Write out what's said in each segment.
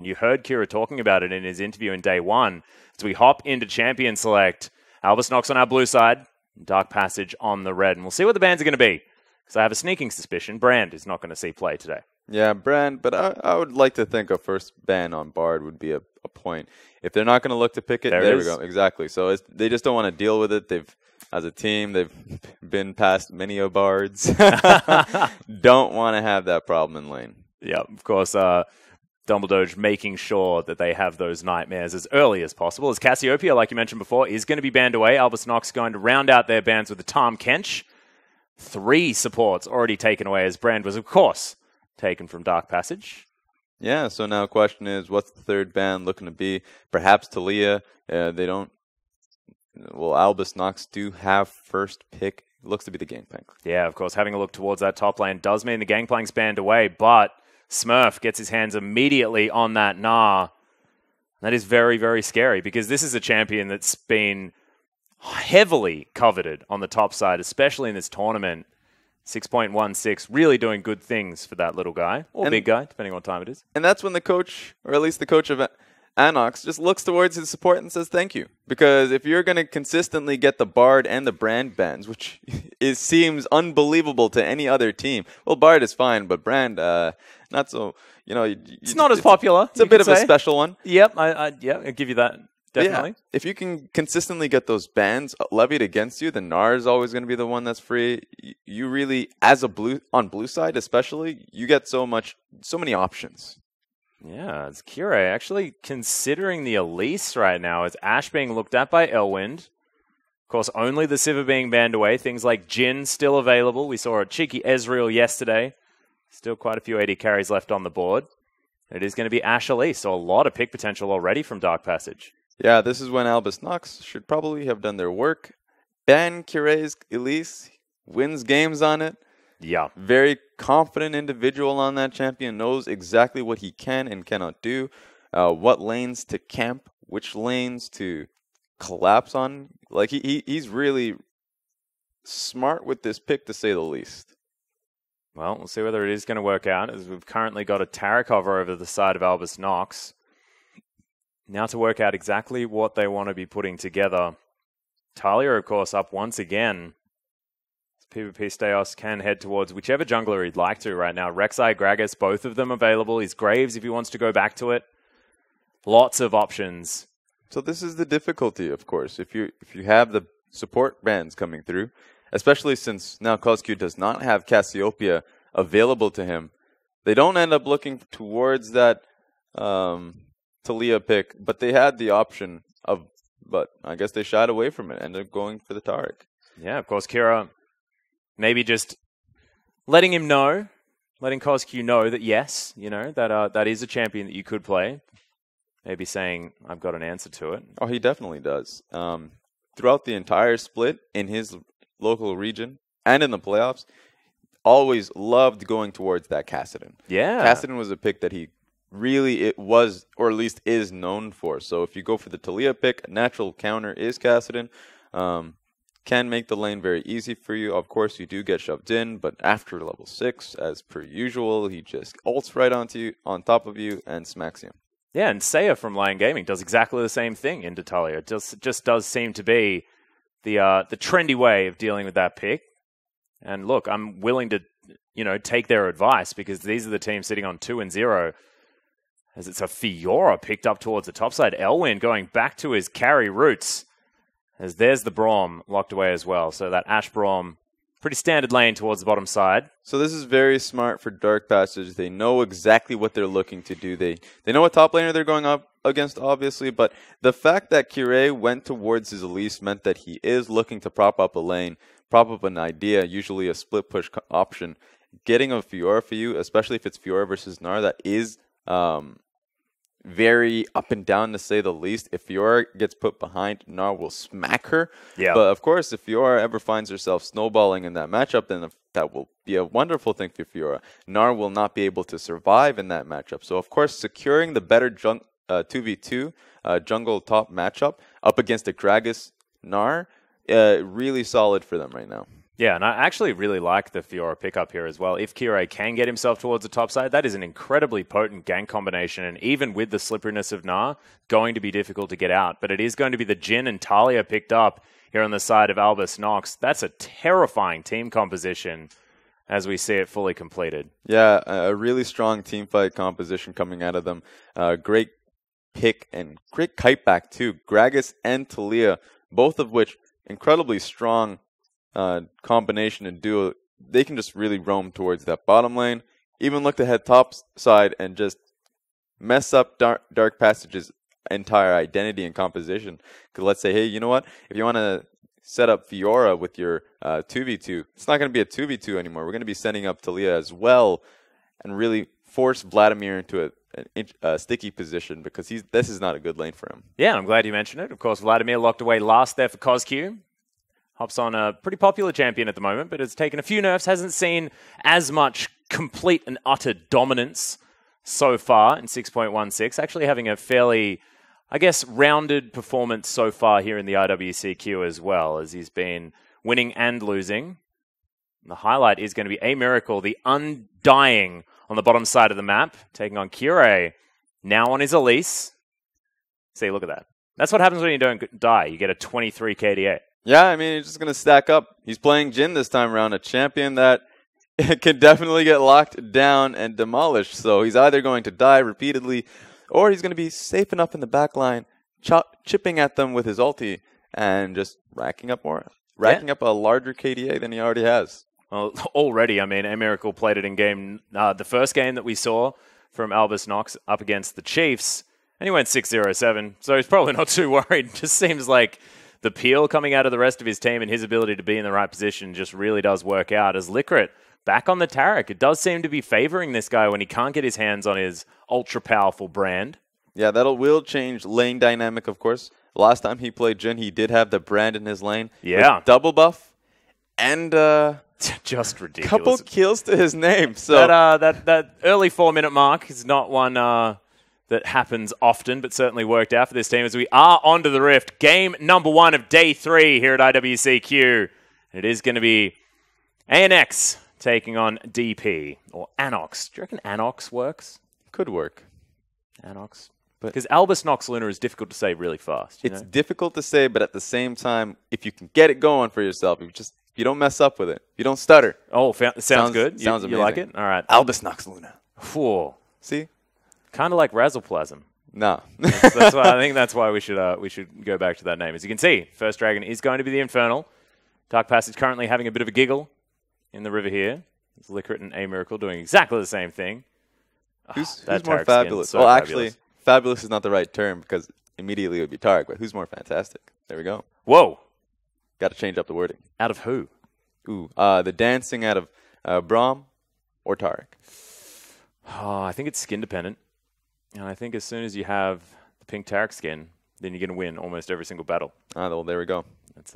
You heard Kira talking about it in his interview in day one. As we hop into Champion Select, Albus NoX on our blue side, Dark Passage on the red. And we'll see what the bans are going to be. Because I have a sneaking suspicion Brand is not going to see play today. Yeah, Brand, but I would like to think a first ban on Bard would be a point. If they're not going to look to pick it, there we go. Exactly. So they just don't want to deal with it. As a team, they've been past many of Bards. Don't want to have that problem in lane. Yeah, of course, Dumbledore making sure that they have those nightmares as early as possible. As Cassiopeia, like you mentioned before, is going to be banned away. Albus NoX going to round out their bans with the Tom Kench. 3 supports already taken away, as Brand was, of course, taken from Dark Passage. Yeah, so now the question is, what's the third ban looking to be? Perhaps Talia. They don't... Well, Albus NoX do have first pick. Looks to be the Gangplank. Yeah, of course, having a look towards that top lane does mean the Gangplank's banned away, but Smurf gets his hands immediately on that Gnar. That is very, very scary, because this is a champion that's been heavily coveted on the top side, especially in this tournament. 6.16, really doing good things for that little guy, or big guy, depending on what time it is. And that's when the coach, or at least the coach of ANX, just looks towards his support and says thank you. Because if you're going to consistently get the Bard and the Brand bans, which seems unbelievable to any other team. Well, Bard is fine, but Brand, not so, it's not as popular. It's a bit of a special one. Yep, I'll give you that. Definitely. Yeah, if you can consistently get those bans levied against you, the Gnar is always going to be the one that's free. You really, as on blue side especially, you get so many options. Yeah, it's Kira actually considering the Elise right now. As Ashe being looked at by Elwind. Of course, only the Sivir being banned away. Things like Jhin still available. We saw a cheeky Ezreal yesterday. Still quite a few AD carries left on the board. It is going to be Ashe Elise, so a lot of pick potential already from Dark Passage. Yeah, this is when Albus NoX should probably have done their work. Ban Curé's Elise, wins games on it. Yeah. Very confident individual on that champion, knows exactly what he can and cannot do, what lanes to camp, which lanes to collapse on. Like, he's really smart with this pick, to say the least. Well, we'll see whether it is going to work out, as we've currently got a Taracover over the side of Albus NoX. Now to work out exactly what they want to be putting together. Talia, of course, up once again. PvP Steos can head towards whichever jungler he'd like to right now. Rek'Sai, Gragas, both of them available. His Graves, if he wants to go back to it. Lots of options. So this is the difficulty, of course. If you have the support bans coming through, especially since now CosQ does not have Cassiopeia available to him, they don't end up looking towards that Talia pick, but they had the option of, but I guess they shied away from it, ended up going for the Taric. Yeah, of course, Kira maybe just letting him know, letting CosQ know that yes, that is a champion that you could play. Maybe saying, I've got an answer to it. Oh, he definitely does. Throughout the entire split in his local region and in the playoffs, always loved going towards that Kassadin. Yeah. Kassadin was a pick that he really was, or at least is known for. So if you go for the Talia pick, natural counter is Kassadin. Can make the lane very easy for you. Of course, you do get shoved in, but after level 6, as per usual, he just ults right onto you, on top of you, and smacks you. Yeah, and Saya from Lion Gaming does exactly the same thing in Talia. It just does seem to be the trendy way of dealing with that pick. And look, I'm willing to, take their advice, because these are the teams sitting on 2-0. As it's a Fiora picked up towards the top side. Elwind going back to his carry roots. As there's the Braum locked away as well. So that Ashe Braum, pretty standard lane towards the bottom side. So this is very smart for Dark Passage. They know exactly what they're looking to do. They know what top laner they're going up against, obviously. But the fact that Curé went towards his Elise meant that he is looking to prop up a lane, prop up an idea, usually a split push option. Getting a Fiora for you, especially if it's Fiora versus Gnar, that is very up and down, to say the least. If Fiora gets put behind, Gnar will smack her. Yeah. But of course, if Fiora ever finds herself snowballing in that matchup, then that will be a wonderful thing for Fiora. Gnar will not be able to survive in that matchup. So of course, securing the better 2v2 jungle top matchup up against a Gragas Gnar, really solid for them right now. Yeah, and I actually really like the Fiora pickup here as well. If Kire can get himself towards the top side, that is an incredibly potent gank combination, and even with the slipperiness of Gnar, going to be difficult to get out. But it is going to be the Jhin and Talia picked up here on the side of Albus NoX. That's a terrifying team composition as we see it fully completed. Yeah, a really strong team fight composition coming out of them. Great pick and great kite back too. Gragas and Talia, both of which incredibly strong combination and duo. They can just really roam towards that bottom lane, even look to head top side and just mess up Dark Passage's entire identity and composition. Because let's say, hey, you know what? If you want to set up Fiora with your 2v2, it's not going to be a 2v2 anymore. We're going to be setting up Talia as well and really force Vladimir into a sticky position because this is not a good lane for him. Yeah, I'm glad you mentioned it. Of course, Vladimir locked away last there for CosQ. Hops on a pretty popular champion at the moment, but has taken a few nerfs, hasn't seen as much complete and utter dominance so far in 6.16. Actually having a fairly, I guess, rounded performance so far here in the IWCQ as well, as he's been winning and losing. The highlight is going to be A Miracle, the Undying on the bottom side of the map, taking on Kire, now on his Elise. See, look at that. That's what happens when you don't die. You get a 23 KDA. Yeah, I mean, he's just going to stack up. He's playing Jhin this time around, a champion that can definitely get locked down and demolished. So he's either going to die repeatedly, or he's going to be safe enough in the back line, chipping at them with his ulti, and just racking up a larger KDA than he already has. Well, already, I mean, A Miracle played it in game, the first game that we saw from Albus NoX up against the Chiefs, and he went 6-0-7, so he's probably not too worried. Just seems like the peel coming out of the rest of his team and his ability to be in the right position just really does work out. As Licorice back on the Taric, it does seem to be favoring this guy when he can't get his hands on his ultra-powerful brand. Yeah, will change lane dynamic, of course. Last time he played Jhin, he did have the brand in his lane. Yeah. With double buff and just ridiculous. Couple kills to his name. So that early 4-minute mark is not one that happens often, but certainly worked out for this team as we are onto the Rift. Game number 1 of day 3 here at IWCQ. It is going to be ANX taking on DP, or ANOX. Do you reckon ANOX works? Could work. ANOX. Because Albus NoX Luna is difficult to say really fast. It's difficult to say, but at the same time, if you can get it going for yourself, you don't mess up with it. You don't stutter. Oh, sounds good. Sounds amazing. You like it? All right. Albus NoX Luna. Whoa. See? Kind of like Razzleplasm. No. that's why I think that's why we should go back to that name. As you can see, first dragon is going to be the Infernal. Dark Passage currently having a bit of a giggle in the river here. It's Licorice and A Miracle doing exactly the same thing. Who's more fabulous? So well, actually, fabulous is not the right term because immediately it would be Tarek, but who's more fantastic? There we go. Whoa. Got to change up the wording. Out of who? Ooh, the dancing out of Braum or Tarek. Oh, I think it's skin dependent. And I think as soon as you have the pink Tarek skin, then you're going to win almost every single battle. Ah, well, there we go. That's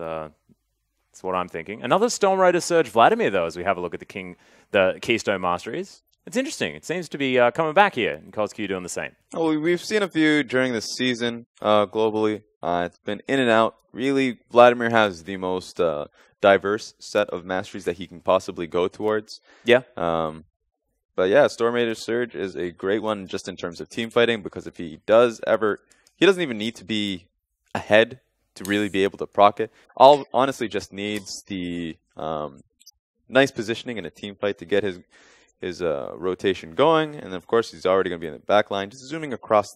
what I'm thinking. Another Storm Raider Surge Vladimir, though, as we have a look at the Keystone Masteries. It's interesting. It seems to be coming back here, and CosQ doing the same. Oh, we've seen a few during the season globally. It's been in and out. Really, Vladimir has the most diverse set of masteries that he can possibly go towards. Yeah. But yeah, Storm Raider Surge is a great one just in terms of team fighting because if he does ever, he doesn't even need to be ahead to really be able to proc it. All honestly just needs the nice positioning in a team fight to get his rotation going, and of course he's already going to be in the back line, just zooming across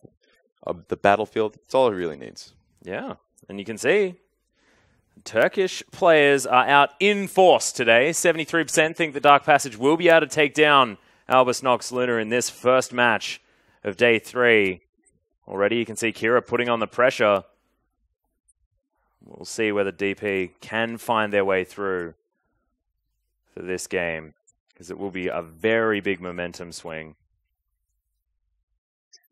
the battlefield. That's all he really needs. Yeah, and you can see Turkish players are out in force today. 73% think the Dark Passage will be able to take down Albus NoX Luna in this first match of day 3. Already you can see Kira putting on the pressure. We'll see whether DP can find their way through for this game, because it will be a very big momentum swing.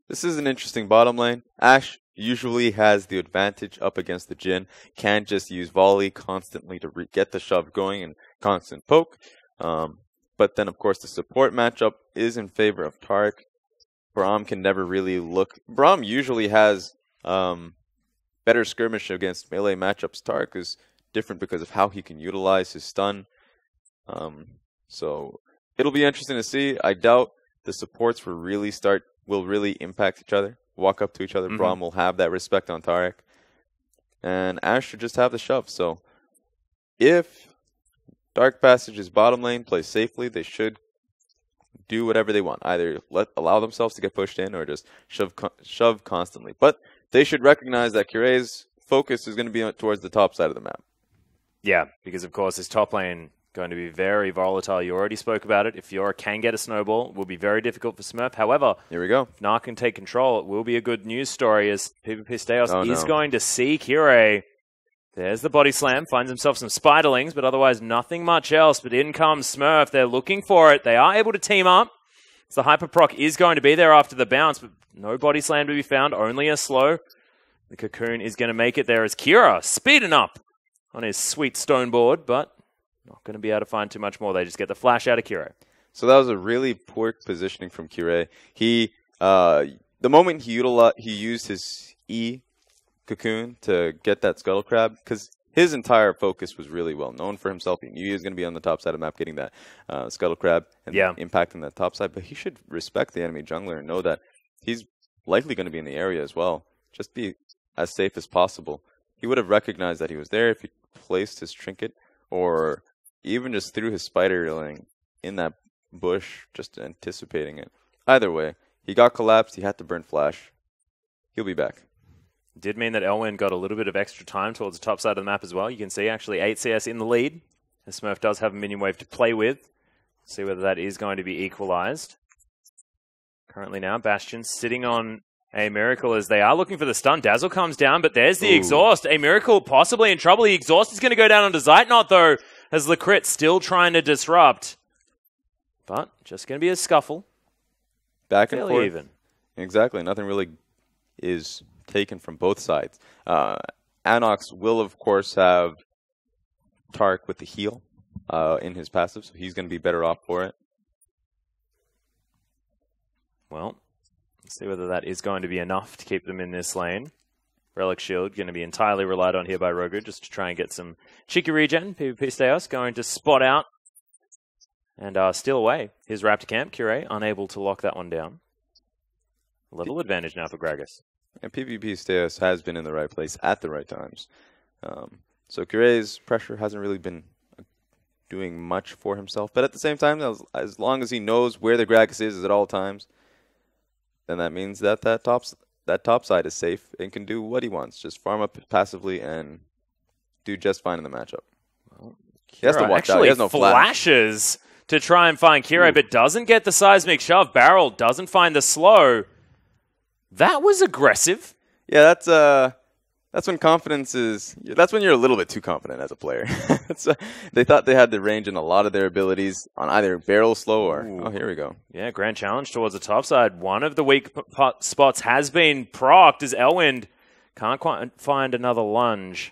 This is an interesting bottom lane. Ashe usually has the advantage up against the Jhin. Can't just use volley constantly to get the shove going and constant poke. But then, of course, the support matchup is in favor of Tarek. Braum can never really look. Braum usually has better skirmish against melee matchups. Tarek is different because of how he can utilize his stun So it'll be interesting to see. I doubt the supports will really impact each other, walk up to each other. Braum will have that respect on Tarek. And Ash should just have the shove. So if Dark Passage's bottom lane plays safely, they should do whatever they want. Either allow themselves to get pushed in or just shove constantly. But they should recognize that Curé's focus is going to be towards the top side of the map. Yeah, because of course his top lane going to be very volatile. You already spoke about it. If Fiora can get a snowball, it will be very difficult for Smurf. However, here we go. If Narc can take control, it will be a good news story as PvP Steos is going to see Curé. There's the body slam, finds himself some spiderlings, but otherwise nothing much else. But in comes Smurf. They're looking for it. They are able to team up. So the Hyper Proc is going to be there after the bounce, but no body slam to be found, only a slow. The Cocoon is going to make it there as Kira speeding up on his sweet stone board, but not going to be able to find too much more. They just get the flash out of Kira. So that was a really poor positioning from Curé. The moment he used his E Cocoon to get that Scuttle Crab, because his entire focus was really well known for himself. He knew he was going to be on the top side of the map getting that Scuttle Crab and impacting that top side. But he should respect the enemy jungler and know that he's likely going to be in the area as well. Just be as safe as possible. He would have recognized that he was there if he placed his trinket or even just threw his spiderling in that bush, just anticipating it. Either way, he got collapsed. He had to burn flash. He'll be back. Did mean that Elwyn got a little bit of extra time towards the top side of the map as well. You can see actually 8 CS in the lead. And Smurf does have a minion wave to play with. See whether that is going to be equalized. Currently now, Bastion sitting on a Miracle as they are looking for the stun. Dazzle comes down, but there's the exhaust. A Miracle possibly in trouble. The exhaust is going to go down onto Zeitnot though, as Lecrit still trying to disrupt. But just going to be a scuffle. Back and forth. Even. Exactly. Nothing really is taken from both sides. ANX will, of course, have Tark with the heal in his passive, so he's going to be better off for it. Well, let's see whether that is going to be enough to keep them in this lane. Relic Shield going to be entirely relied on here by Rogu just to try and get some cheeky regen. PvP Steos going to spot out and steal away his Raptor Camp. Curé unable to lock that one down. Level advantage now for Gragas. And PvP Steos has been in the right place at the right times. So Curé's pressure hasn't really been doing much for himself. But at the same time, as long as he knows where the Gragas is at all times, then that means that that top side is safe and can do what he wants. Just farm up passively and do just fine in the matchup. Well, he has to watch out. He has no flashes to try and find Curé, but doesn't get the seismic shove. Barrel doesn't find the slow. That was aggressive. Yeah, that's when confidence is. That's when you're a little bit too confident as a player. They thought they had the range in a lot of their abilities on either barrel slow or. Oh, here we go. Yeah, grand challenge towards the top side. One of the weak spots has been procced as Elwind can't quite find another lunge.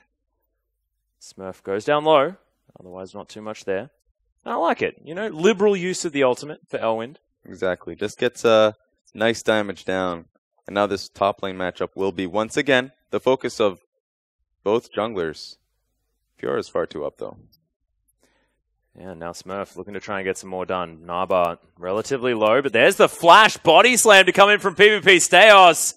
Smurf goes down low. Otherwise, not too much there. I like it. You know, liberal use of the ultimate for Elwind. Exactly. Just gets nice damage down. And now this top lane matchup will be, once again, the focus of both junglers. Fiora's far too up, though. Yeah, now Smurf looking to try and get some more done. Naba relatively low, but there's the flash body slam to come in from PvP Steos.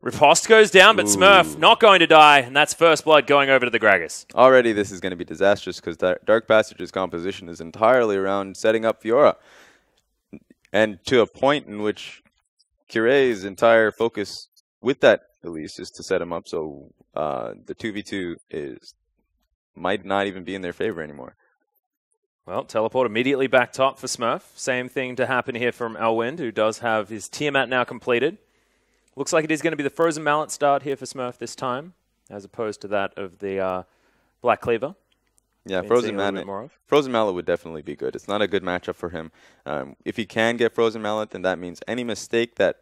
Riposte goes down, but Smurf not going to die, and that's first blood going over to the Gragas. Already this is going to be disastrous because Dark Passage's composition is entirely around setting up Fiora. And to a point in which Curé's entire focus with that release is to set him up, so the 2v2 might not even be in their favor anymore. Well, teleport immediately back top for Smurf. Same thing to happen here from Elwind, who does have his Tiamat now completed. Looks like it is going to be the Frozen Mallet start here for Smurf this time, as opposed to that of the Black Cleaver. Yeah, Frozen Mallet would definitely be good. It's not a good matchup for him. If he can get Frozen Mallet, then that means any mistake that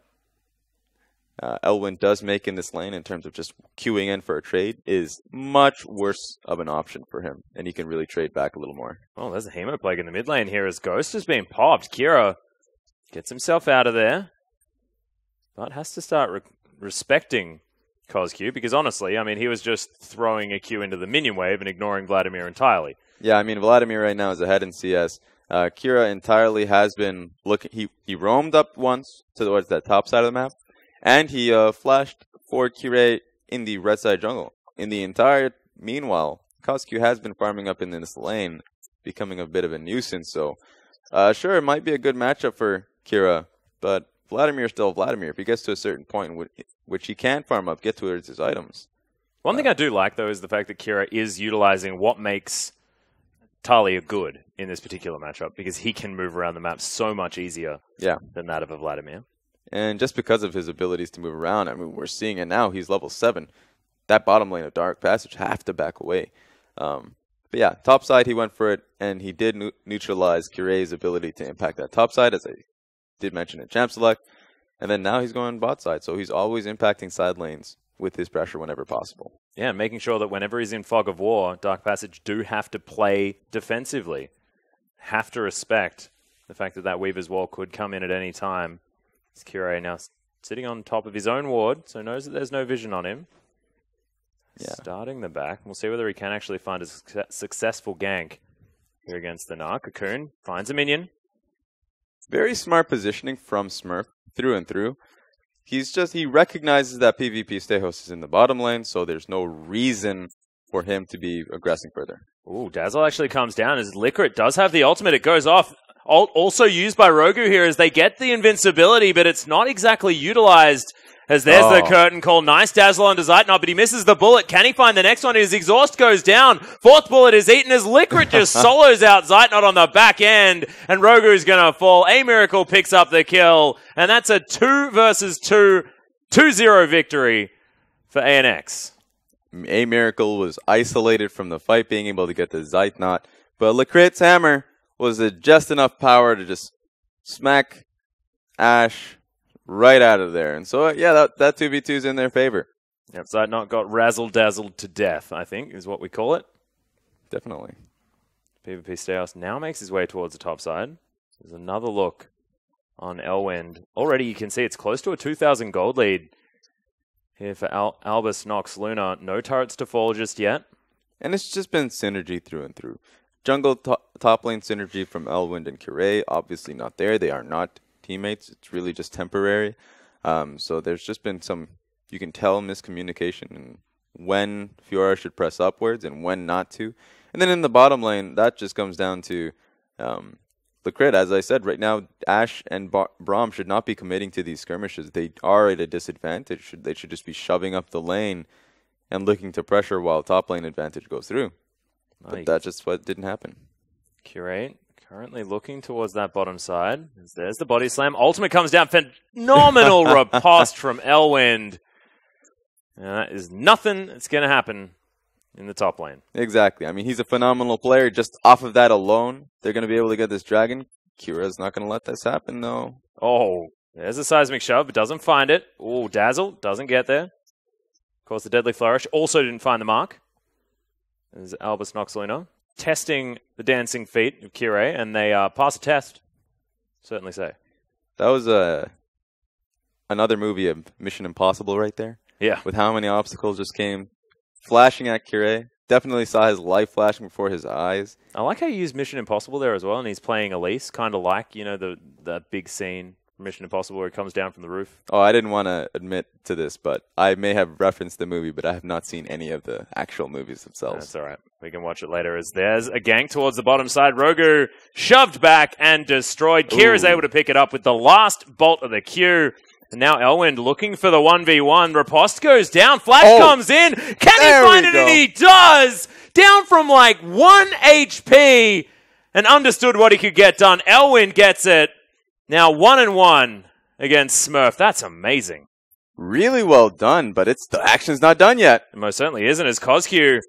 Elwind does make in this lane in terms of just queuing in for a trade is much worse of an option for him, and he can really trade back a little more. Oh, there's a Hemoplague in the mid lane here as Ghost has been popped. Kira gets himself out of there, but has to start respecting CosQ, because honestly, I mean, he was just throwing a Q into the minion wave and ignoring Vladimir entirely. Yeah, I mean, Vladimir right now is ahead in CS. Kira entirely has been looking. He roamed up once towards that top side of the map, and he flashed for Kira in the red side jungle. In the entire meanwhile, CosQ has been farming up in this lane, becoming a bit of a nuisance. So, sure, it might be a good matchup for Kira, but Vladimir is still Vladimir. If he gets to a certain point, which he can farm up, get towards his items. One thing I do like, though, is the fact that Kira is utilizing what makes Talia good in this particular matchup, because he can move around the map so much easier than that of a Vladimir. And just because of his abilities to move around, I mean, we're seeing it now. He's level 7. That bottom lane of Dark Passage have to back away. But yeah, top side, he went for it, and he did neutralize Kira's ability to impact that top side, as I did mention in Champ Select. And then now he's going bot side, so he's always impacting side lanes with his pressure whenever possible. Yeah, making sure that whenever he's in Fog of War, Dark Passage do have to play defensively. Have to respect the fact that that Weaver's Wall could come in at any time. It's Kira now sitting on top of his own ward, so knows that there's no vision on him. Yeah. Starting the back. We'll see whether he can actually find a successful gank here against the Narc. Cocoon finds a minion. Very smart positioning from Smurf through and through. He recognizes that PvP Stehos is in the bottom lane, so there's no reason for him to be aggressing further. Ooh, Dazzle actually comes down as Licorice does have the ultimate. It goes off. Also used by Rogu here as they get the invincibility, but it's not exactly utilized. As there's the curtain call. Nice Dazzle onto Zeitnot, but he misses the bullet. Can he find the next one? His exhaust goes down. Fourth bullet is eaten as Licorice just solos out Zeitnot on the back end. And Rogu is going to fall. A Miracle picks up the kill. And that's a 2 versus 2, 2-0 victory for ANX. A Miracle was isolated from the fight, being able to get the Zeitnot. But Licorice's hammer was just enough power to just smack Ash right out of there. And so, yeah, that 2v2 is in their favor. Yep, Zeitnot got razzle-dazzled to death, I think, is what we call it. Definitely. PvP Stehos now makes his way towards the top side. There's another look on Elwind. Already you can see it's close to a 2,000 gold lead here for Albus NoX Luna. No turrets to fall just yet. And it's just been synergy through and through. Jungle top lane synergy from Elwind and Kure, obviously not there. They are not teammates. It's really just temporary. So there's just been some, you can tell, miscommunication in when Fiora should press upwards and when not to. And then in the bottom lane, that just comes down to the crit. As I said, right now, Ashe and Braum should not be committing to these skirmishes. They are at a disadvantage. They should just be shoving up the lane and looking to pressure while top lane advantage goes through. But that's just what didn't happen. Curate currently looking towards that bottom side. There's the body slam. Ultimate comes down. Phenomenal riposte from Elwind. And that is nothing that's going to happen in the top lane. Exactly. I mean, he's a phenomenal player. Just off of that alone, they're going to be able to get this dragon. Kira's not going to let this happen, though. Oh, there's a seismic shove, but doesn't find it. Oh, Dazzle doesn't get there. Of course, the Deadly Flourish also didn't find the mark. There's Albus NoX Luna testing the dancing feet of Kire, and they pass a test. Certainly say. That was another movie of Mission Impossible right there. Yeah. With how many obstacles just came flashing at Kire. Definitely saw his life flashing before his eyes. I like how you use Mission Impossible there as well, and he's playing Elise, kind of like, you know, the big scene from Mission Impossible where he comes down from the roof. Oh, I didn't want to admit to this, but I may have referenced the movie, but I have not seen any of the actual movies themselves. That's all right. We can watch it later as there's a gank towards the bottom side. Rogu shoved back and destroyed. Kira is able to pick it up with the last bolt of the Q. And now Elwind looking for the 1v1. Riposte goes down. Flash comes in. Can he find it? And he does! Down from like 1 HP. And understood what he could get done. Elwind gets it. Now 1-1 against Smurf. That's amazing. Really well done, but the action's not done yet. It most certainly isn't, as CosQ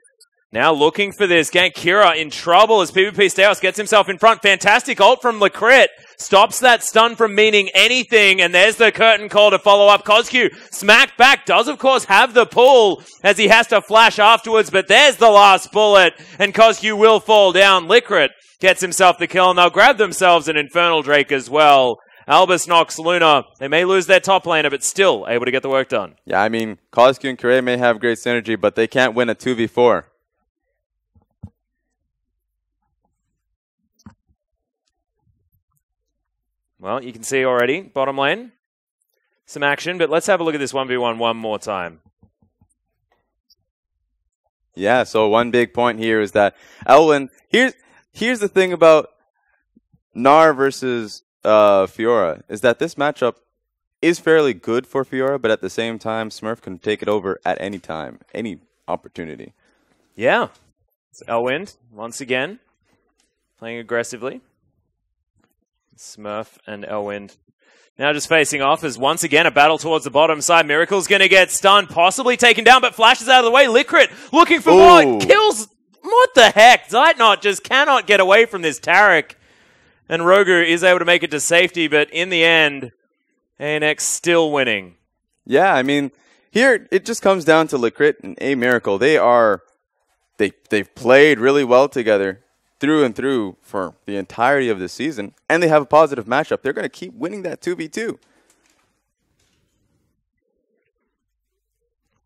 now looking for this gank. Kira in trouble as PvP Stehos gets himself in front. Fantastic ult from Licorice. Stops that stun from meaning anything. And there's the curtain call to follow up. CosQ smacked back. Does, of course, have the pull as he has to flash afterwards. But there's the last bullet. And CosQ will fall down. Licorice gets himself the kill. And they'll grab themselves an Infernal Drake as well. Albus NoX Luna, they may lose their top laner, but still able to get the work done. Yeah, I mean, Qualification and Kure may have great synergy, but they can't win a 2v4. Well, you can see already, bottom lane, some action, but let's have a look at this 1v1 one more time. Yeah, so one big point here is that Elwin, here's the thing about Gnar versus Fiora, is that this matchup is fairly good for Fiora, but at the same time, Smurf can take it over at any time, any opportunity. Yeah. It's Elwind, once again, playing aggressively. Smurf and Elwind now just facing off as once again a battle towards the bottom side. Miracle's going to get stunned, possibly taken down, but flashes out of the way. Licrit looking for more, kills. What the heck? Zeitnot just cannot get away from this Taric. And Rogu is able to make it to safety, but in the end, ANX still winning. Yeah, I mean, here it just comes down to Licrit and A Miracle. They've played really well together through and through for the entirety of this season, and they have a positive matchup. They're going to keep winning that 2v2.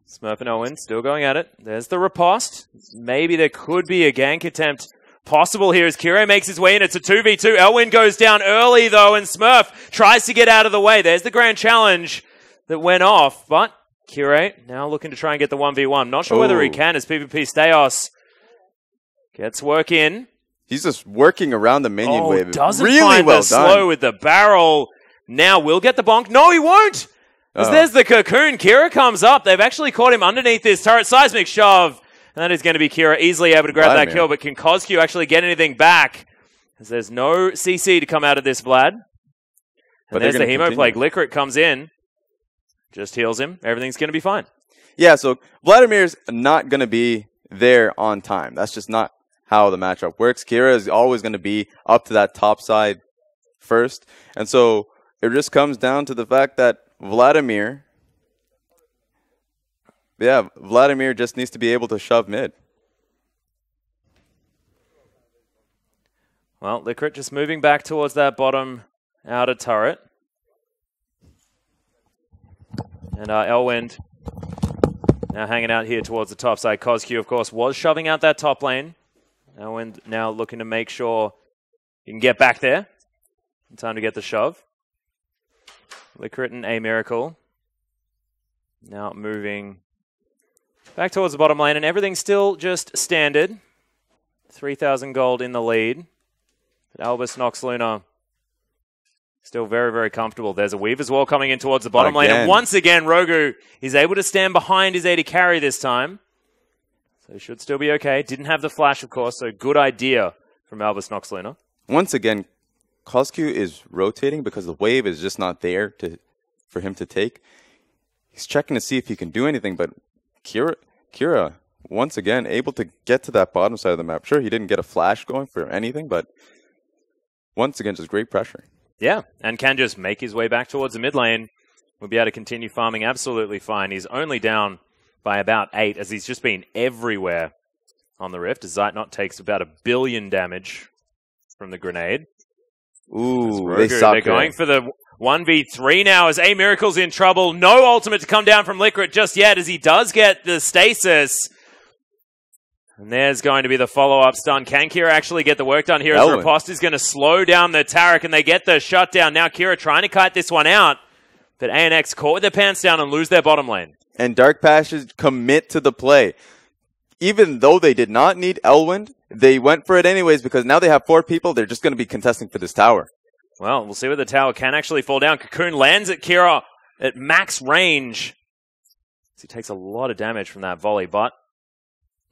Smurf and Owen still going at it. There's the riposte. Maybe there could be a gank attempt possible here as Kire makes his way in. It's a 2v2. Elwin goes down early, though, and Smurf tries to get out of the way. There's the grand challenge that went off, but Kire now looking to try and get the 1v1. Not sure whether he can as PvP Steos gets work in. He's just working around the minion wave. Doesn't really find well the slow with the barrel. Now will get the bonk. No, he won't. Because there's the cocoon. Kira comes up. They've actually caught him underneath this turret. Seismic shove. And that is going to be Kira easily able to grab that kill. But can Kozq actually get anything back? Because there's no CC to come out of this, Vlad. And there's the Hemo Plague. Licorice comes in. Just heals him. Everything's going to be fine. Yeah, so Vladimir's not going to be there on time. That's just not how the matchup works. Kira is always going to be up to that top side first. And so it just comes down to the fact that Vladimir just needs to be able to shove mid. Well, Licorice just moving back towards that bottom outer turret. And Elwind now hanging out here towards the top side. Kozq, of course, was shoving out that top lane. Elwind now looking to make sure he can get back there in time to get the shove. Licorice and A Miracle now moving back towards the bottom lane, and everything's still just standard. 3,000 gold in the lead. But Albus NoX Luna still very, very comfortable. There's a weave as well coming in towards the bottom lane. And once again, Rogu is able to stand behind his AD carry this time. So he should still be okay. Didn't have the flash, of course, so good idea from Albus NoX Luna. Once again, Kozq is rotating because the wave is just not there for him to take. He's checking to see if he can do anything, but Kira, once again, able to get to that bottom side of the map. Sure, he didn't get a flash going for anything, but once again, just great pressure. Yeah, and can just make his way back towards the mid lane. Will be able to continue farming absolutely fine. He's only down by about 8, as he's just been everywhere on the Rift. Zeitnot takes about 1 billion damage from the grenade. Ooh, they're going for the 1v3 now as A Miracle's in trouble. No ultimate to come down from Licorice just yet, as he does get the stasis. And there's going to be the follow-up stun. Can Kira actually get the work done here? As Riposte is going to slow down the Taric, and they get the shutdown. Now Kira trying to kite this one out, but ANX caught with their pants down and lose their bottom lane. And Dark Passions commit to the play. Even though they did not need Elwind, they went for it anyways because now they have 4 people. They're just going to be contesting for this tower. Well, we'll see where the tower can actually fall down. Cocoon lands at Kira at max range. He takes a lot of damage from that volley, but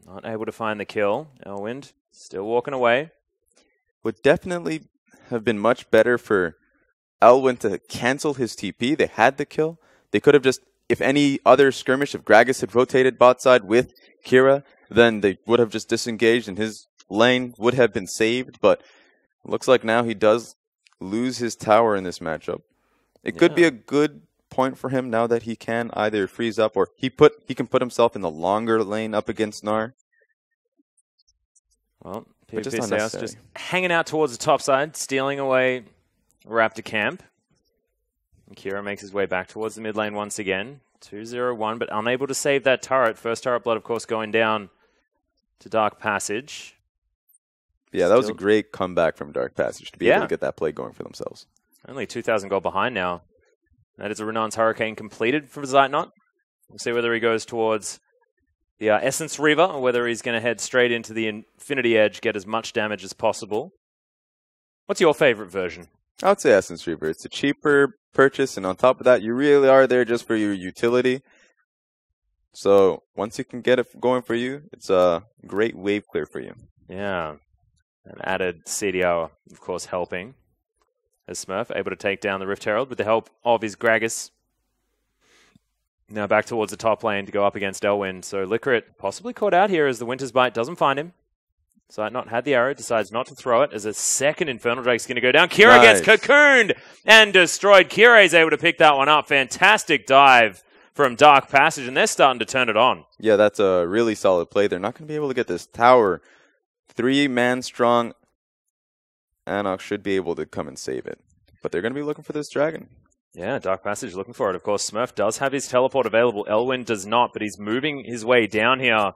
not able to find the kill. Elwind still walking away. Would definitely have been much better for Elwind to cancel his TP. They had the kill. They could have just, if any other skirmish, if Gragas had rotated bot side with Kira, then they would have just disengaged and his lane would have been saved. But it looks like now he does lose his tower in this matchup. It could be a good point for him now that he can either freeze up or he can put himself in the longer lane up against Gnar. Well, PvP just hanging out towards the top side, stealing away Raptor camp. Kira makes his way back towards the mid lane once again. 2-0-1, but unable to save that turret. First turret blood, of course, going down to Dark Passage. Yeah, that was a great comeback from Dark Passage to be able to get that play going for themselves. Only 2,000 gold behind now. That is a Renan's Hurricane completed for Zeitnot. We'll see whether he goes towards the Essence Reaver or whether he's going to head straight into the Infinity Edge, get as much damage as possible. What's your favorite version? I would say Essence Reaver. It's a cheaper purchase, and on top of that, you really are there just for your utility. So once you can get it going for you, it's a great wave clear for you. Yeah. An added CDR, of course, helping. As Smurf able to take down the Rift Herald with the help of his Gragas. Now back towards the top lane to go up against Elwyn. So Licorice possibly caught out here as the Winter's Bite doesn't find him. Zeitnot had the arrow, decides not to throw it as a second Infernal Drake's going to go down. Kira gets cocooned and destroyed. Kira is able to pick that one up. Fantastic dive from Dark Passage, and they're starting to turn it on. Yeah, that's a really solid play. They're not going to be able to get this tower. 3-man strong ANX should be able to come and save it. But they're going to be looking for this dragon. Yeah, Dark Passage looking for it. Of course, Smurf does have his teleport available. Elwyn does not, but he's moving his way down here.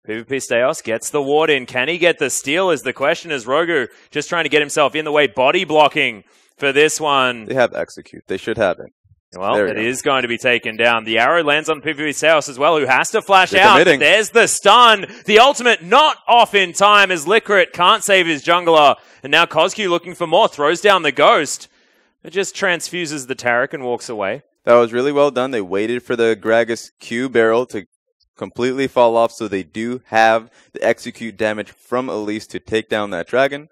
PvP Steos gets the ward in. Can he get the steal is the question, as Rogu just trying to get himself in the way. Body blocking for this one. They have execute. They should have it. Well, it is going to be taken down. The arrow lands on PvP Steos as well, who has to flash out. There's the stun. The ultimate not off in time as Licorice can't save his jungler. And now Kozq looking for more. Throws down the Ghost. It just transfuses the Taric and walks away. That was really well done. They waited for the Gragas Q barrel to completely fall off, so they do have the execute damage from Elise to take down that dragon.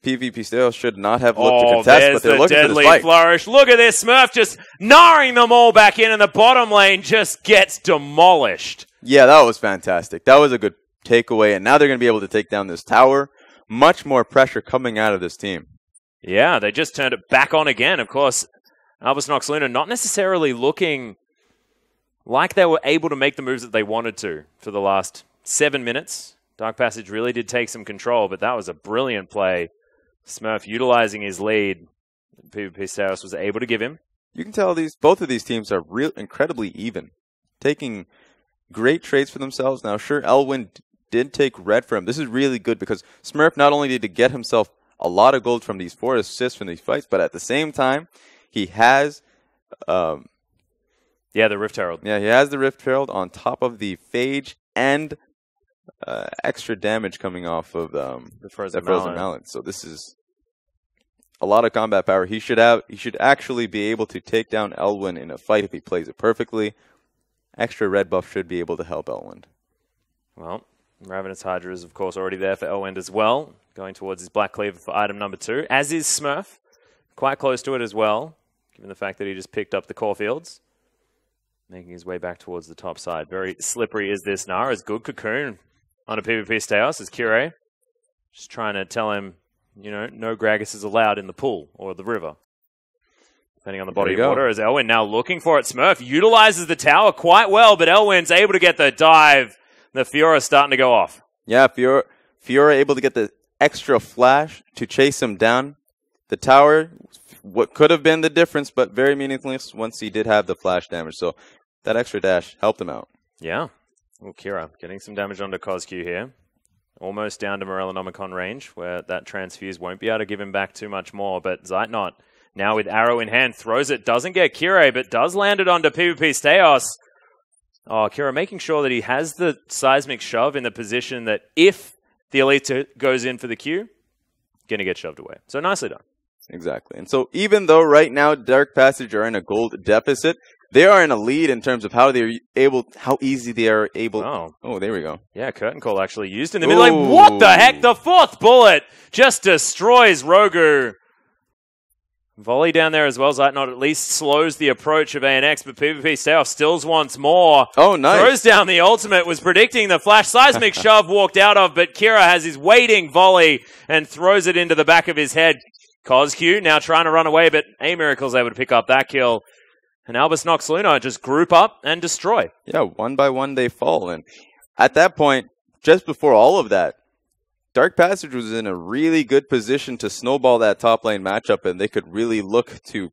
PvP Steos should not have looked to contest, but they're looking for this fight. Flourish. Look at this, Smurf just gnawing them all back in, and the bottom lane just gets demolished. Yeah, that was fantastic. That was a good takeaway, and now they're going to be able to take down this tower. Much more pressure coming out of this team. Yeah, they just turned it back on again. Of course, Albus NoX Luna not necessarily looking like they were able to make the moves that they wanted to for the last 7 minutes. Dark Passage really did take some control, but that was a brilliant play. Smurf utilizing his lead. PvP Steos was able to give him. You can tell both of these teams are incredibly even. Taking great trades for themselves. Now, sure, Elwyn did take red for him. This is really good because Smurf not only did he get himself a lot of gold from these 4 assists from these fights, but at the same time, he has... the Rift Herald. Yeah, he has the Rift Herald on top of the Phage and extra damage coming off of the Frozen Mallet. So this is a lot of combat power. He should actually be able to take down Elwyn in a fight if he plays it perfectly. Extra red buff should be able to help Elwyn. Well, Ravenous Hydra is, of course, already there for Elwyn as well. Going towards his Black Cleaver for item number 2, as is Smurf. Quite close to it as well, given the fact that he just picked up the core fields. Making his way back towards the top side. Very slippery is this Nara. As good cocoon on a PvP Steos as Kire. Just trying to tell him, no Gragas is allowed in the pool or the river. Depending on the body of water. As Elwyn now looking for it. Smurf utilizes the tower quite well, but Elwyn's able to get the dive. The Fiora starting to go off. Yeah, Fiora able to get the extra flash to chase him down. The tower, what could have been the difference, but very meaningless once he did have the flash damage. So that extra dash helped him out. Yeah. Well, Kira getting some damage onto Kozq here. Almost down to Morellonomicon range, where that transfuse won't be able to give him back too much more. But Zeitnot, now with arrow in hand, throws it. Doesn't get Kira, but does land it onto PvP Steos. Oh, Kira making sure that he has the seismic shove in the position that if the Elite goes in for the Q, going to get shoved away. So nicely done. Exactly. And so even though right now Dark Passage are in a gold deficit, they are in a lead in terms of how easy they are able. Oh, there we go. Yeah, Curtain Call actually used in the middle. Like, what the heck? The 4th bullet just destroys Rogu. Volley down there as well. Zeitnot at least slows the approach of ANX, but PvP Steos stills once more. Oh, nice. Throws down the ultimate, was predicting the flash. Seismic shove walked out of, but Kira has his waiting volley and throws it into the back of his head. Kozq now trying to run away, but A-Miracle's able to pick up that kill. And Albus NoX Luna just group up and destroy. Yeah, one by one they fall. And at that point, just before all of that, Dark Passage was in a really good position to snowball that top lane matchup, and they could really look to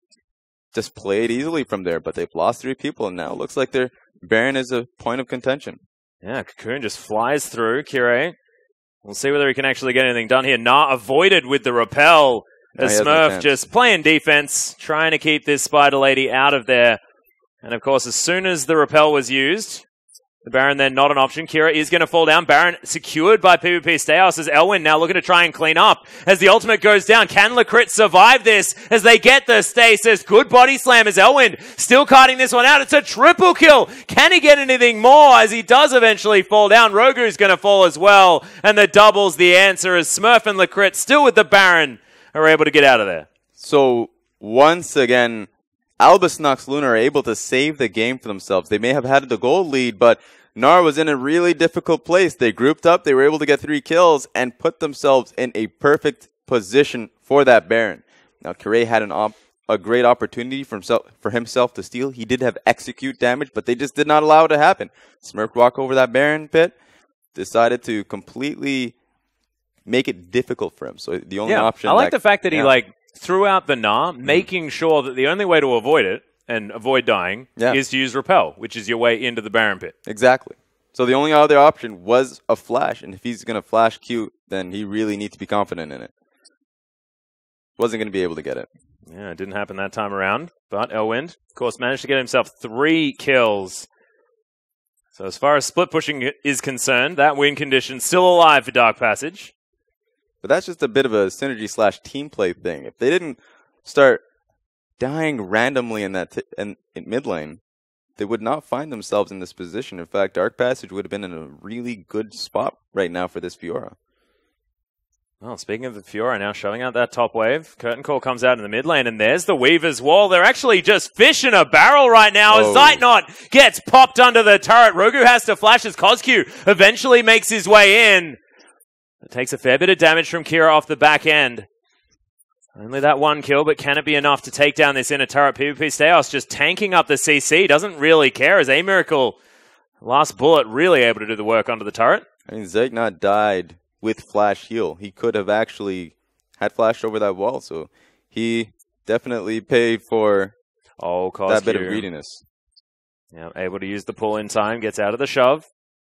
just play it easily from there. But they've lost 3 people, and now it looks like their Baron is a point of contention. Yeah, Cocoon just flies through. Kire, we'll see whether he can actually get anything done here. Not avoided with the repel. As Smurf just playing defense, trying to keep this Spider Lady out of there. And of course, as soon as the repel was used, the Baron then not an option. Kira is going to fall down. Baron secured by PvP Stayhouse as Elwin now looking to try and clean up. As the ultimate goes down, can Lacrit survive this as they get the stasis? Good body slam as Elwin still cutting this one out. It's a triple kill. Can he get anything more as he does eventually fall down? Rogu's going to fall as well. And the double's the answer as Smurf and Lacrit still with the Baron are able to get out of there. So once again, Albus NoX Luna are able to save the game for themselves. They may have had the goal lead, but Nar was in a really difficult place. They grouped up, they were able to get 3 kills, and put themselves in a perfect position for that Baron. Now, Kire had a great opportunity for himself to steal. He did have execute damage, but they just did not allow it to happen. Smurf walk over that Baron pit, decided to completely make it difficult for him. So the only option... I like the fact that he threw out the Gnar, making sure that the only way to avoid it and avoid dying is to use Repel, which is your way into the Baron pit. Exactly. So the only other option was a flash, and if he's going to flash Q, then he really needs to be confident in it. Wasn't going to be able to get it. Yeah, it didn't happen that time around, but Elwind, of course, managed to get himself 3 kills. So as far as split pushing is concerned, that win condition still alive for Dark Passage. But that's just a bit of a synergy / team play thing. If they didn't start dying randomly in that in mid lane, they would not find themselves in this position. In fact, Dark Passage would have been in a really good spot right now for this Fiora. Well, speaking of the Fiora, now showing out that top wave. Curtain Call comes out in the mid lane, and there's the Weaver's Wall. They're actually just fish in a barrel right now as Zeitnot gets popped under the turret. Rogu has to flash as Kozq eventually makes his way in. It takes a fair bit of damage from Kira off the back end. Only that 1 kill, but can it be enough to take down this inner turret? PvP Stayhouse just tanking up the CC. Doesn't really care as A Miracle, last bullet, really able to do the work under the turret. I mean, Zeitnot died with flash heal. He could have actually had flashed over that wall, so he definitely paid for that bit of greediness. Yeah, able to use the pull in time, gets out of the shove.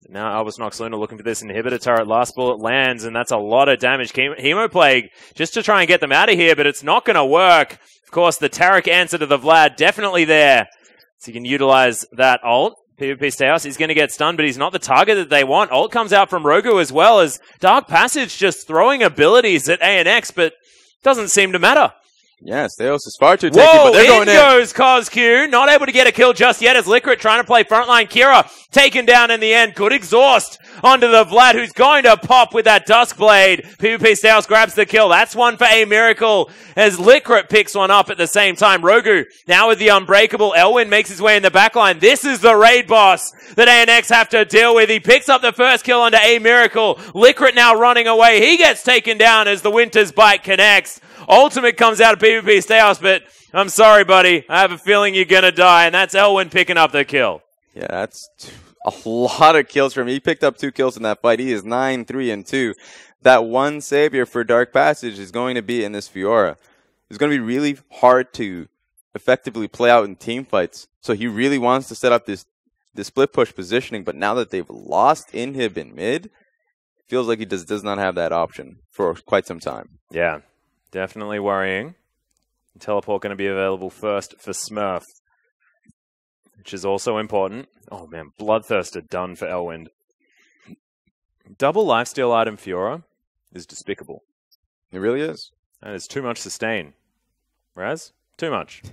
Now Albus NoX Luna looking for this inhibitor turret. Last bullet lands, and that's a lot of damage. Hemoplague just to try and get them out of here, but it's not going to work. Of course, the Taric answer to the Vlad definitely there. So you can utilize that ult. PvP Stayhouse is going to get stunned, but he's not the target that they want. Ult comes out from Rogu as well as Dark Passage just throwing abilities at ANX, but doesn't seem to matter. Yeah, Stayhouse is far too tanky, but they're going in. Goes Kozq. Not able to get a kill just yet as Licorice trying to play frontline. Kira taken down in the end. Good exhaust onto the Vlad, who's going to pop with that Duskblade. PvP Stayhouse grabs the kill. That's one for A Miracle as Licorice picks one up at the same time. Rogu now with the Unbreakable. Elwin makes his way in the backline. This is the raid boss that ANX have to deal with. He picks up the first kill onto A Miracle. Licorice now running away. He gets taken down as the Winter's Bite connects. Ultimate comes out of PvP Stayhouse, but I'm sorry, buddy. I have a feeling you're going to die, and that's Elwin picking up the kill. Yeah, that's a lot of kills from him. He picked up 2 kills in that fight. He is 9-3-2. That one savior for Dark Passage is going to be in this Fiora. It's going to be really hard to effectively play out in team fights. So he really wants to set up this split push positioning, but now that they've lost Inhib in mid, it feels like he does not have that option for quite some time. Yeah. Definitely worrying. Teleport going to be available first for Smurf, which is also important. Oh man, Bloodthirster done for Elwind. Double lifesteal item Fiora is despicable. It really is. And it's too much sustain. Raz? Too much.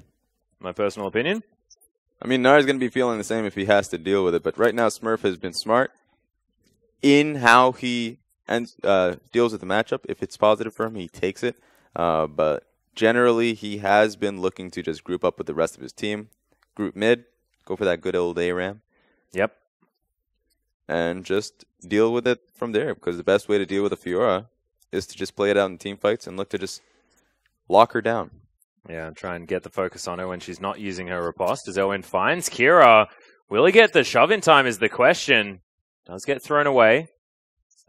My personal opinion. I mean, Nar's going to be feeling the same if he has to deal with it, but right now Smurf has been smart in how he deals with the matchup. If it's positive for him, he takes it. But generally, he has been looking to just group up with the rest of his team. Group mid, go for that good old ARAM. Yep. And just deal with it from there, because the best way to deal with a Fiora is to just play it out in team fights and look to just lock her down. Yeah, and try and get the focus on her when she's not using her riposte. As Elwin finds Kira, will he get the shove in time is the question. Does get thrown away.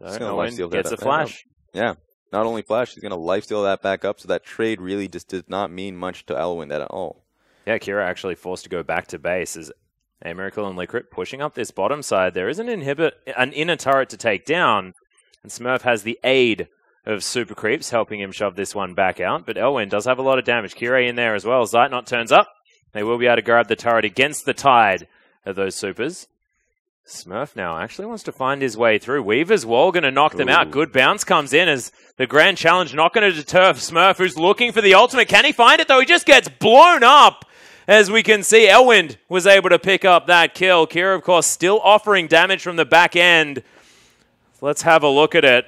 So Elwin gets a flash. Yeah. Not only flash, he's going to lifesteal that back up, so that trade really just did not mean much to Elwin at all. Yeah, Kira actually forced to go back to base as A Miracle and Liquid pushing up this bottom side. There is an inner turret to take down, and Smurf has the aid of Super Creeps helping him shove this one back out, but Elwyn does have a lot of damage. Kira in there as well. Zeitnot turns up. They will be able to grab the turret against the tide of those supers. Smurf now actually wants to find his way through. Weaver's Wall going to knock them out. Good bounce comes in as the Grand Challenge not going to deter Smurf, who's looking for the ultimate. Can he find it, though? He just gets blown up. As we can see, Elwind was able to pick up that kill. Kira, of course, still offering damage from the back end. Let's have a look at it.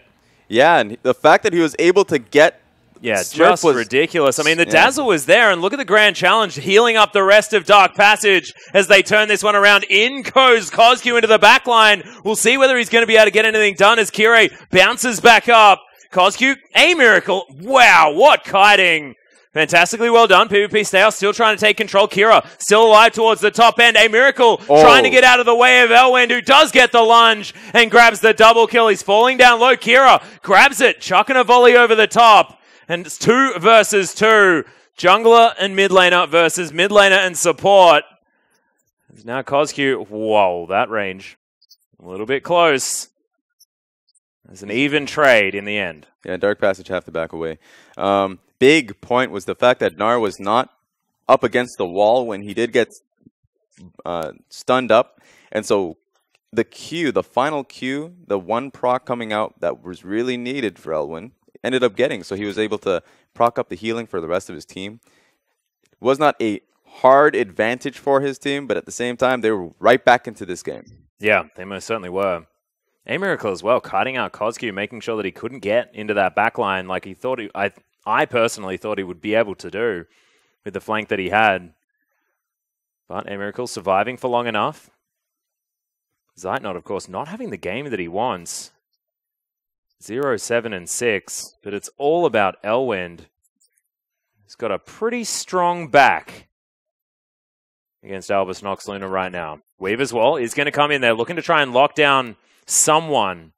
Yeah, and the fact that he was able to get... Yeah, just ridiculous. I mean, the Dazzle was there, and look at the Grand Challenge healing up the rest of Dark Passage as they turn this one around. In goes KOZQ into the back line. We'll see whether he's going to be able to get anything done as Kira bounces back up. KOZQ, A Miracle. Wow, what kiting. Fantastically well done. PvP Stale still trying to take control. Kira still alive towards the top end. A Miracle trying to get out of the way of Elwind, who does get the lunge and grabs the double kill. He's falling down low. Kira grabs it, chucking a volley over the top. And it's 2 versus 2. Jungler and mid laner versus mid laner and support. Now KOZQ. Whoa, that range. A little bit close. It's an even trade in the end. Yeah, Dark Passage have to back away. Big point was the fact that Gnar was not up against the wall when he did get stunned up. And so the Q, the final Q, the one proc coming out that was really needed for Elwyn, ended up getting. So he was able to proc up the healing for the rest of his team. It was not a hard advantage for his team, but at the same time, they were right back into this game. Yeah, they most certainly were. A Miracle as well, kiting out KOZQ, making sure that he couldn't get into that backline like he thought I personally thought he would be able to do with the flank that he had. But A Miracle surviving for long enough. Zeitnot, of course, not having the game that he wants. 0, 7, and 6, but it's all about Elwind. He's got a pretty strong back against Albus NoX Luna right now. Weaver's Wall is going to come in there, looking to try and lock down someone.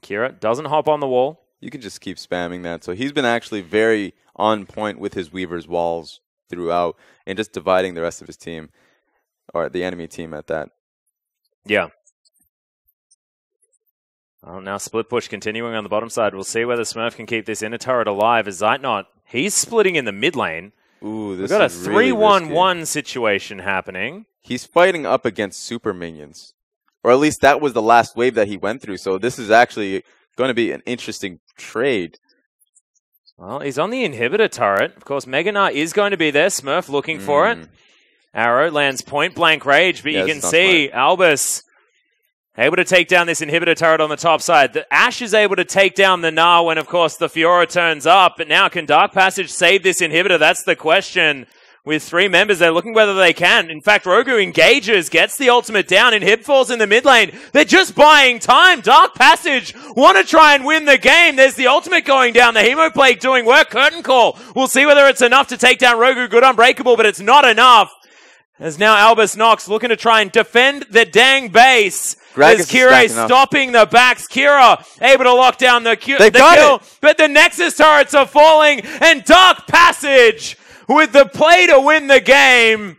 Kira doesn't hop on the wall. You can just keep spamming that. So he's been actually very on point with his Weaver's Walls throughout and just dividing the rest of his team, or the enemy team at that. Yeah. Well, now split push continuing on the bottom side. We'll see whether Smurf can keep this inner turret alive as Zeitnot, he's splitting in the mid lane. Ooh, this We've got a is really 3-1-1 situation happening. He's fighting up against super minions. Or at least that was the last wave that he went through. So this is actually going to be an interesting trade. Well, he's on the inhibitor turret. Of course, Meganar is going to be there. Smurf looking for it. Arrow lands point blank rage, but you can see Albus able to take down this inhibitor turret on the top side. The Ashe is able to take down the Gnar when, of course, the Fiora turns up. But now, can Dark Passage save this inhibitor? That's the question. With 3 members, they're looking whether they can. In fact, Rogu engages, gets the ultimate down, and Hib falls in the mid lane. They're just buying time. Dark Passage want to try and win the game. There's the ultimate going down. The Hemoplague doing work. Curtain Call. We'll see whether it's enough to take down Rogu. Good Unbreakable, but it's not enough. As now Albus NoX looking to try and defend the dang base. As Kira stopping the backs. Kira able to lock down the kill. But the Nexus turrets are falling, and Dark Passage with the play to win the game.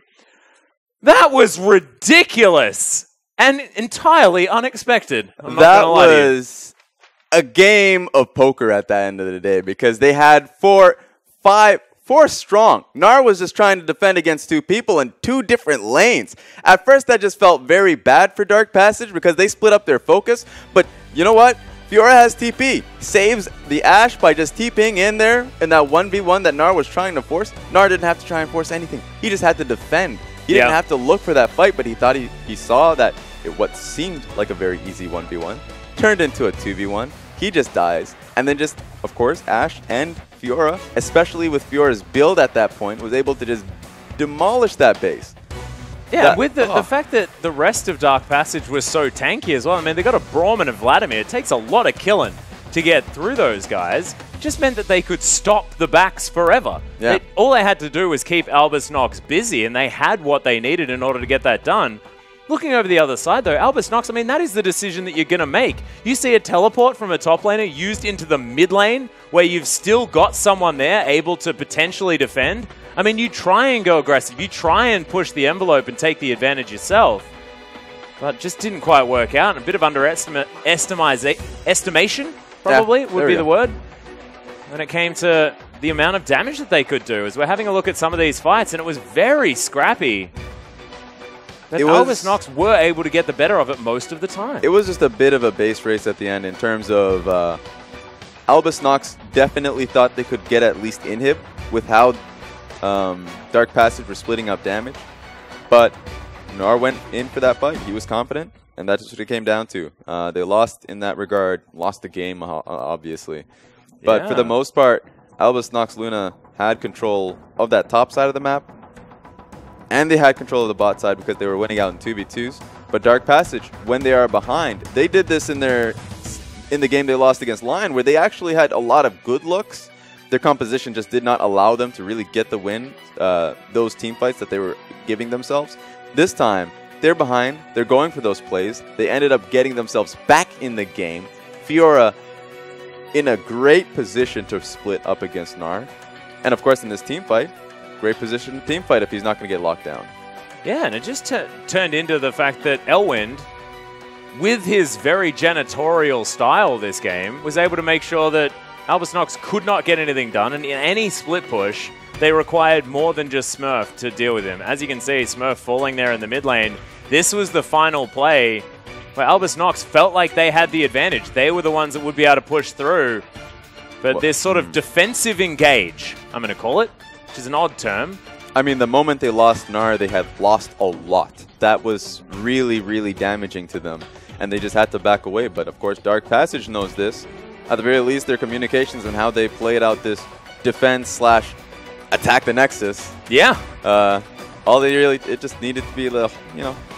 That was ridiculous and entirely unexpected. That was a game of poker at the end of the day because they had 4 strong. Gnar was just trying to defend against 2 people in 2 different lanes. At first, that just felt very bad for Dark Passage because they split up their focus. But you know what? Fiora has TP. Saves the Ashe by just TPing in there in that 1v1 that Gnar was trying to force. Gnar didn't have to try and force anything. He just had to defend. He didn't have to look for that fight, but he thought he saw that what seemed like a very easy 1v1 turned into a 2v1. He just dies. And then just, of course, Ashe and Fiora, especially with Fiora's build at that point, was able to just demolish that base. Yeah, with the fact that the rest of Dark Passage was so tanky as well. I mean, they got a Braum and a Vladimir. It takes a lot of killing to get through those guys. It just meant that they could stop the backs forever. Yeah. All they had to do was keep Albus NoX busy, and they had what they needed in order to get that done. Looking over the other side, though, Albus NoX, I mean, that is the decision that you're going to make. You see a teleport from a top laner used into the mid lane, where you've still got someone there able to potentially defend. I mean, you try and go aggressive. You try and push the envelope and take the advantage yourself. But it just didn't quite work out. A bit of estimation, probably, would be the word. When it came to the amount of damage that they could do. As we're having a look at some of these fights, and it was very scrappy. But Albus NoX were able to get the better of it most of the time. It was just a bit of a base race at the end in terms of Albus NoX definitely thought they could get at least inhib with how Dark Passage were splitting up damage. But Gnar went in for that fight. He was confident, and that's what it came down to. They lost in that regard, lost the game, obviously. But for the most part, Albus NoX Luna had control of that top side of the map. And they had control of the bot side because they were winning out in 2v2s. But Dark Passage, when they are behind, they did this in the game they lost against Lion, where they actually had a lot of good looks. Their composition just did not allow them to really get the win, those team fights that they were giving themselves. This time, they're behind. They're going for those plays. They ended up getting themselves back in the game. Fiora in a great position to split up against Gnar. And of course, in this team fight, great position team fight if he's not going to get locked down. Yeah, and it just turned into the fact that Elwind, with his very janitorial style this game, was able to make sure that Albus NoX could not get anything done, and in any split push, they required more than just Smurf to deal with him. As you can see, Smurf falling there in the mid lane. This was the final play where Albus NoX felt like they had the advantage. They were the ones that would be able to push through. But this sort of defensive engage, I'm going to call it, which is an odd term. I mean, the moment they lost Gnar, they had lost a lot. That was really, really damaging to them. And they just had to back away. But of course, Dark Passage knows this. At the very least, their communications and how they played out this defense / attack the Nexus. Yeah. All they really, it just needed to be,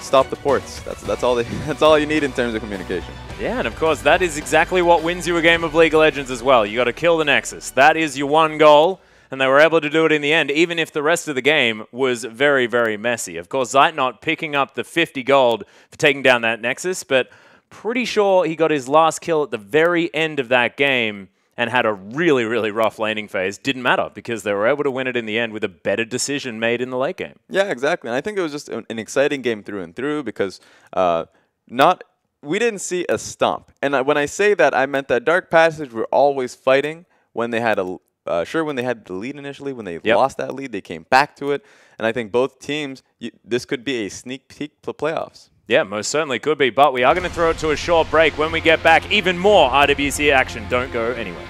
stop the ports. That's all that's all you need in terms of communication. Yeah, and of course, that is exactly what wins you a game of League of Legends as well. You got to kill the Nexus. That is your one goal. And they were able to do it in the end, even if the rest of the game was very, very messy. Of course, Zeitnot picking up the 50 gold for taking down that Nexus, but pretty sure he got his last kill at the very end of that game and had a really, really rough laning phase. Didn't matter because they were able to win it in the end with a better decision made in the late game. Yeah, exactly. And I think it was just an exciting game through and through because we didn't see a stomp. And when I say that, I meant that Dark Passage were always fighting when they had when they had the lead initially, when they lost that lead, they came back to it. And I think both teams, this could be a sneak peek to playoffs. Yeah, most certainly could be. But we are going to throw it to a short break. When we get back, even more IWC action. Don't go anywhere.